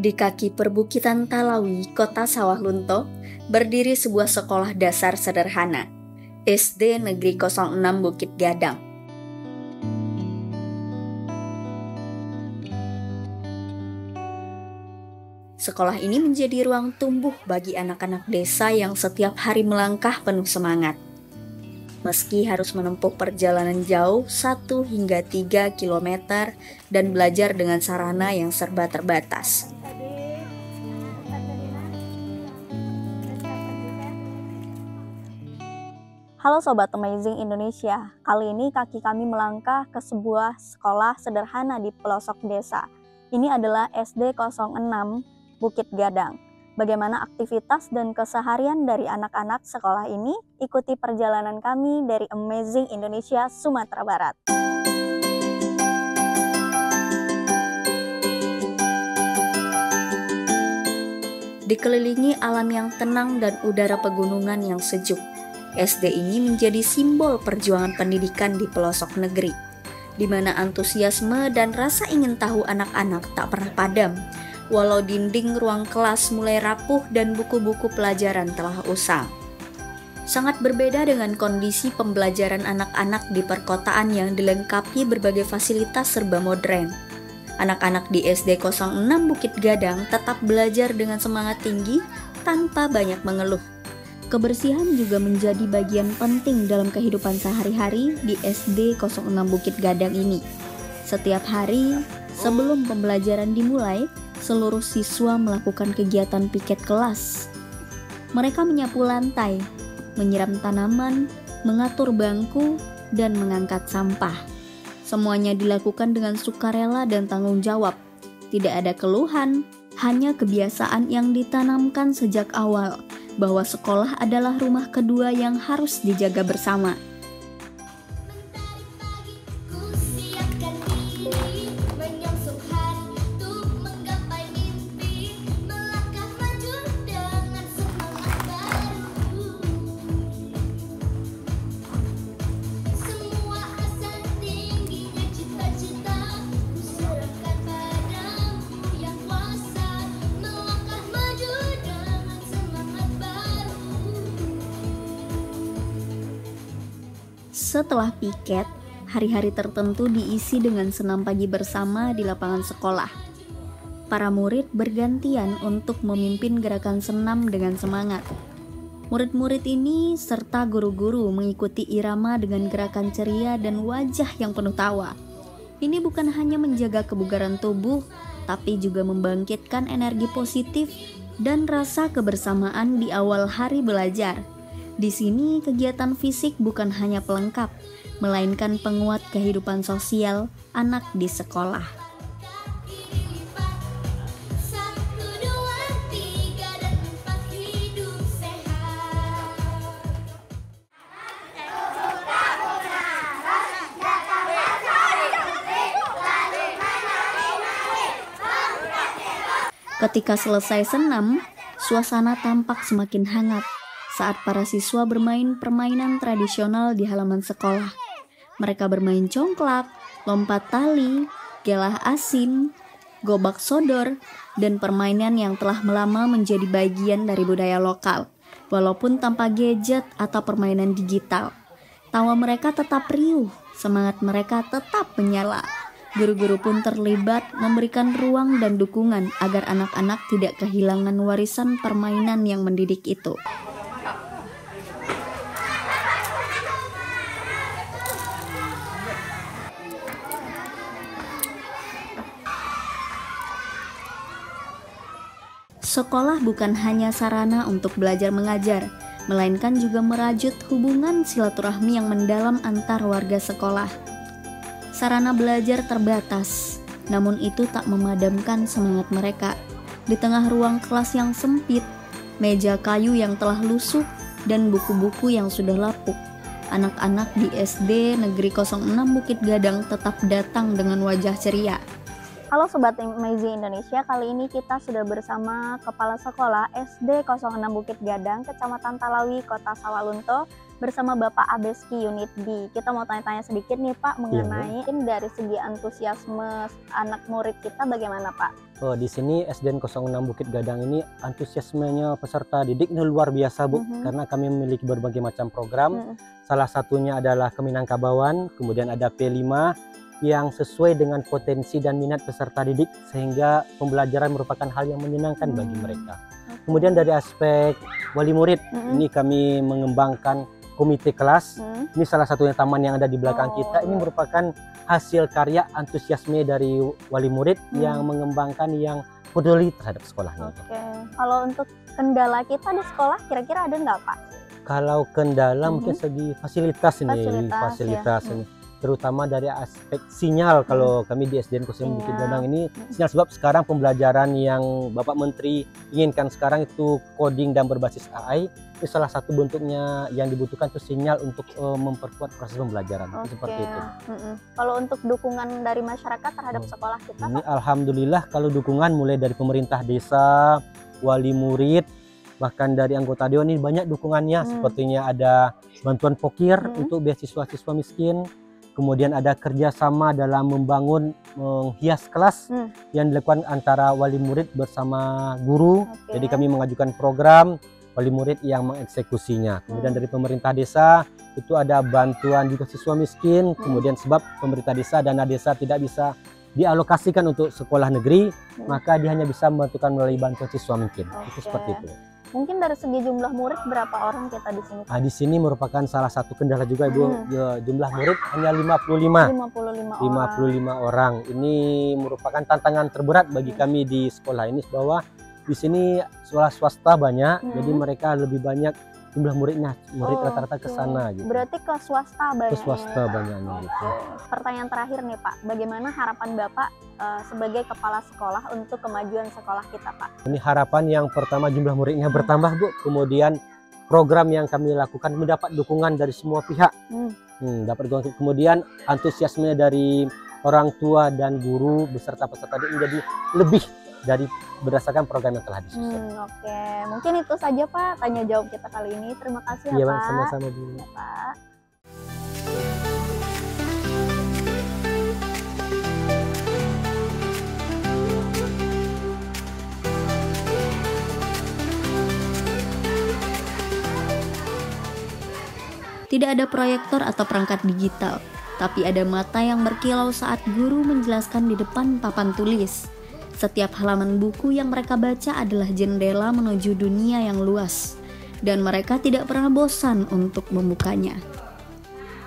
Di kaki perbukitan Talawi, kota Sawah Lunto, berdiri sebuah sekolah dasar sederhana, SD Negeri 06 Bukit Gadang. Sekolah ini menjadi ruang tumbuh bagi anak-anak desa yang setiap hari melangkah penuh semangat. Meski harus menempuh perjalanan jauh 1 hingga 3 kilometer dan belajar dengan sarana yang serba terbatas. Halo Sobat Amazing Indonesia, kali ini kaki kami melangkah ke sebuah sekolah sederhana di pelosok desa. Ini adalah SD 06 Bukit Gadang. Bagaimana aktivitas dan keseharian dari anak-anak sekolah ini? Ikuti perjalanan kami dari Amazing Indonesia, Sumatera Barat. Dikelilingi alam yang tenang dan udara pegunungan yang sejuk, SD ini menjadi simbol perjuangan pendidikan di pelosok negeri, di mana antusiasme dan rasa ingin tahu anak-anak tak pernah padam, walau dinding ruang kelas mulai rapuh dan buku-buku pelajaran telah usang. Sangat berbeda dengan kondisi pembelajaran anak-anak di perkotaan yang dilengkapi berbagai fasilitas serba modern. Anak-anak di SD 06 Bukit Gadang tetap belajar dengan semangat tinggi tanpa banyak mengeluh. Kebersihan juga menjadi bagian penting dalam kehidupan sehari-hari di SD 06 Bukit Gadang ini. Setiap hari, sebelum pembelajaran dimulai, seluruh siswa melakukan kegiatan piket kelas. Mereka menyapu lantai, menyiram tanaman, mengatur bangku, dan mengangkat sampah. Semuanya dilakukan dengan sukarela dan tanggung jawab. Tidak ada keluhan, hanya kebiasaan yang ditanamkan sejak awal, bahwa sekolah adalah rumah kedua yang harus dijaga bersama. Setelah piket, hari-hari tertentu diisi dengan senam pagi bersama di lapangan sekolah. Para murid bergantian untuk memimpin gerakan senam dengan semangat. Murid-murid ini serta guru-guru mengikuti irama dengan gerakan ceria dan wajah yang penuh tawa. Ini bukan hanya menjaga kebugaran tubuh, tapi juga membangkitkan energi positif dan rasa kebersamaan di awal hari belajar. Di sini kegiatan fisik bukan hanya pelengkap, melainkan penguat kehidupan sosial anak di sekolah. Ketika selesai senam, suasana tampak semakin hangat saat para siswa bermain permainan tradisional di halaman sekolah. Mereka bermain congklak, lompat tali, gelah asin, gobak sodor, dan permainan yang telah lama menjadi bagian dari budaya lokal, walaupun tanpa gadget atau permainan digital. Tawa mereka tetap riuh, semangat mereka tetap menyala. Guru-guru pun terlibat memberikan ruang dan dukungan agar anak-anak tidak kehilangan warisan permainan yang mendidik itu. Sekolah bukan hanya sarana untuk belajar mengajar, melainkan juga merajut hubungan silaturahmi yang mendalam antar warga sekolah. Sarana belajar terbatas, namun itu tak memadamkan semangat mereka. Di tengah ruang kelas yang sempit, meja kayu yang telah lusuh, dan buku-buku yang sudah lapuk, anak-anak di SD Negeri 06 Bukit Gadang tetap datang dengan wajah ceria. Halo Sobat Amazing Indonesia, kali ini kita sudah bersama Kepala Sekolah SD 06 Bukit Gadang, Kecamatan Talawi, Kota Sawalunto, bersama Bapak Abeski Unit B. Kita mau tanya-tanya sedikit nih Pak, mengenai dari segi antusiasme anak murid kita bagaimana Pak? Oh, di sini SD 06 Bukit Gadang ini antusiasmenya peserta didik ini luar biasa Bu, karena kami memiliki berbagai macam program. Salah satunya adalah Keminangkabauan, kemudian ada P5, yang sesuai dengan potensi dan minat peserta didik sehingga pembelajaran merupakan hal yang menyenangkan bagi mereka. Kemudian dari aspek wali murid, ini kami mengembangkan komite kelas. Ini salah satunya taman yang ada di belakang kita. Ini merupakan hasil karya antusiasme dari wali murid yang mengembangkan, yang peduli terhadap sekolahnya. Kalau untuk kendala kita di sekolah kira-kira ada nggak Pak? Kalau kendala mungkin segi fasilitas ini, ya. Terutama dari aspek sinyal. Kalau kami di SDN 06 Bukit Gadang ini sinyal, sebab sekarang pembelajaran yang Bapak Menteri inginkan sekarang itu coding dan berbasis AI, itu salah satu bentuknya yang dibutuhkan itu sinyal untuk memperkuat proses pembelajaran. Seperti itu. Kalau untuk dukungan dari masyarakat terhadap sekolah kita ini Pak? Alhamdulillah, kalau dukungan mulai dari pemerintah desa, wali murid, bahkan dari anggota dewan ini banyak dukungannya. Sepertinya ada bantuan pokir untuk beasiswa-siswa miskin. Kemudian ada kerjasama dalam membangun menghias kelas yang dilakukan antara wali murid bersama guru. Jadi kami mengajukan program, wali murid yang mengeksekusinya. Kemudian dari pemerintah desa itu ada bantuan juga siswa miskin. Kemudian sebab pemerintah desa, dana desa tidak bisa dialokasikan untuk sekolah negeri, maka dia hanya bisa membantukan melalui bantuan siswa miskin. Itu seperti itu. Mungkin dari segi jumlah murid berapa orang kita di sini? Di sini merupakan salah satu kendala juga Ibu. Jumlah murid hanya 55 orang. Ini merupakan tantangan terberat bagi kami di sekolah ini, bahwa di sini sekolah swasta banyak, jadi mereka lebih banyak jumlah muridnya, rata-rata ke sana gitu. Berarti ke swasta banyak. Ke swasta banyaknya gitu. Pertanyaan terakhir nih Pak, bagaimana harapan Bapak sebagai kepala sekolah untuk kemajuan sekolah kita Pak? Ini harapan yang pertama, jumlah muridnya bertambah Bu, kemudian program yang kami lakukan mendapat dukungan dari semua pihak. Dapat dukungan, kemudian antusiasme dari orang tua dan guru beserta peserta didik menjadi lebih dari berdasarkan program yang telah disusun. Mungkin itu saja Pak tanya jawab kita kali ini. Terima kasih ya Pak. Sama-sama Bu. Ya, Pak. Tidak ada proyektor atau perangkat digital, tapi ada mata yang berkilau saat guru menjelaskan di depan papan tulis. Setiap halaman buku yang mereka baca adalah jendela menuju dunia yang luas, dan mereka tidak pernah bosan untuk membukanya.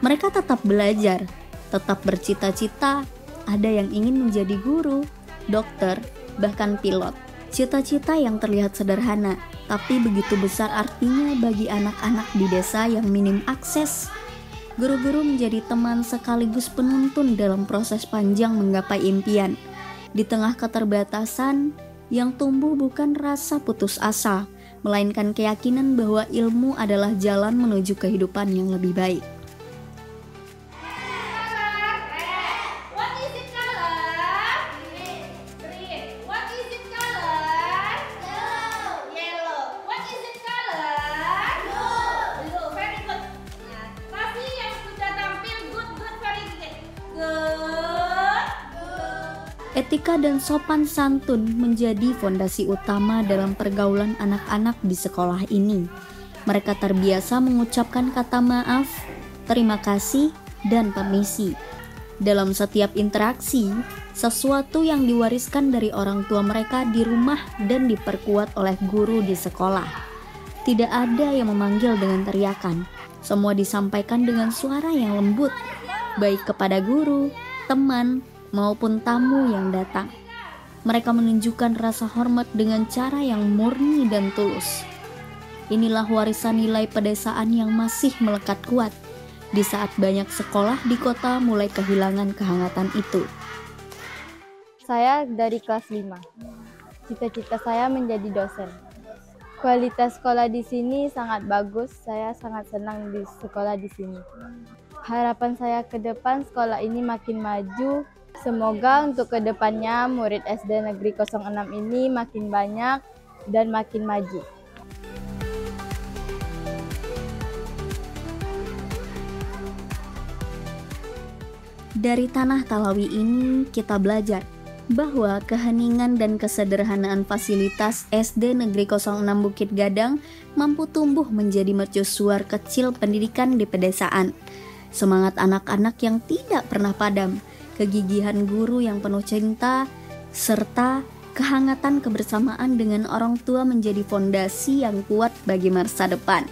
Mereka tetap belajar, tetap bercita-cita, ada yang ingin menjadi guru, dokter, bahkan pilot. Cita-cita yang terlihat sederhana, tapi begitu besar artinya bagi anak-anak di desa yang minim akses. Guru-guru menjadi teman sekaligus penuntun dalam proses panjang menggapai impian. Di tengah keterbatasan, yang tumbuh bukan rasa putus asa, melainkan keyakinan bahwa ilmu adalah jalan menuju kehidupan yang lebih baik. Etika dan sopan santun menjadi fondasi utama dalam pergaulan anak-anak di sekolah ini. Mereka terbiasa mengucapkan kata maaf, terima kasih, dan permisi. Dalam setiap interaksi, sesuatu yang diwariskan dari orang tua mereka di rumah dan diperkuat oleh guru di sekolah. Tidak ada yang memanggil dengan teriakan. Semua disampaikan dengan suara yang lembut, baik kepada guru, teman, maupun tamu yang datang. Mereka menunjukkan rasa hormat dengan cara yang murni dan tulus. Inilah warisan nilai pedesaan yang masih melekat kuat di saat banyak sekolah di kota mulai kehilangan kehangatan itu. Saya dari kelas 5. Cita-cita saya menjadi dosen. Kualitas sekolah di sini sangat bagus. Saya sangat senang di sekolah di sini. Harapan saya ke depan sekolah ini makin maju Semoga untuk kedepannya murid SD Negeri 06 ini makin banyak dan makin maju. Dari tanah Talawi ini kita belajar bahwa keheningan dan kesederhanaan fasilitas SD Negeri 06 Bukit Gadang mampu tumbuh menjadi mercusuar kecil pendidikan di pedesaan. Semangat anak-anak yang tidak pernah padam, kegigihan guru yang penuh cinta, serta kehangatan kebersamaan dengan orang tua menjadi fondasi yang kuat bagi masa depan.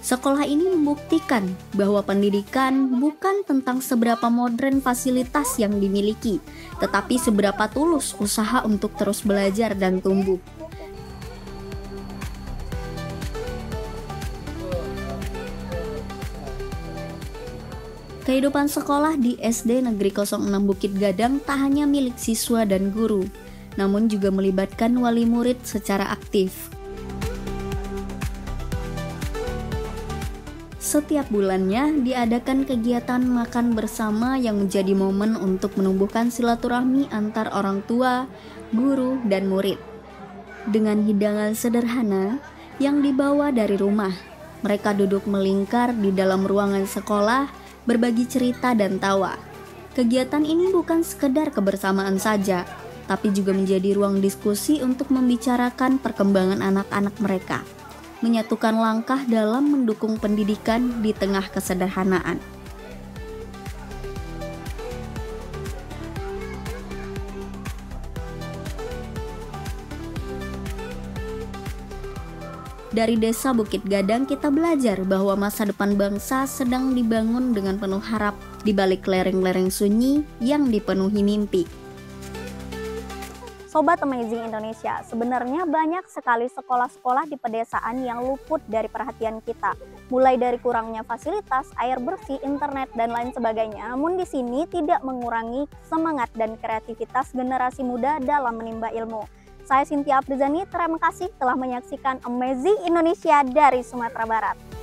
Sekolah ini membuktikan bahwa pendidikan bukan tentang seberapa modern fasilitas yang dimiliki, tetapi seberapa tulus usaha untuk terus belajar dan tumbuh. Kehidupan sekolah di SD Negeri 06 Bukit Gadang tak hanya milik siswa dan guru, namun juga melibatkan wali murid secara aktif. Setiap bulannya diadakan kegiatan makan bersama yang menjadi momen untuk menumbuhkan silaturahmi antar orang tua, guru, dan murid. Dengan hidangan sederhana yang dibawa dari rumah, mereka duduk melingkar di dalam ruangan sekolah, berbagi cerita dan tawa. Kegiatan ini bukan sekedar kebersamaan saja, tapi juga menjadi ruang diskusi untuk membicarakan perkembangan anak-anak mereka, menyatukan langkah dalam mendukung pendidikan di tengah kesederhanaan. Dari Desa Bukit Gadang kita belajar bahwa masa depan bangsa sedang dibangun dengan penuh harap di balik lereng-lereng sunyi yang dipenuhi mimpi. Sobat Amazing Indonesia, sebenarnya banyak sekali sekolah-sekolah di pedesaan yang luput dari perhatian kita. Mulai dari kurangnya fasilitas, air bersih, internet, dan lain sebagainya. Namun di sini tidak mengurangi semangat dan kreativitas generasi muda dalam menimba ilmu. Saya Cynthia Abduzani, terima kasih telah menyaksikan Amazing Indonesia dari Sumatera Barat.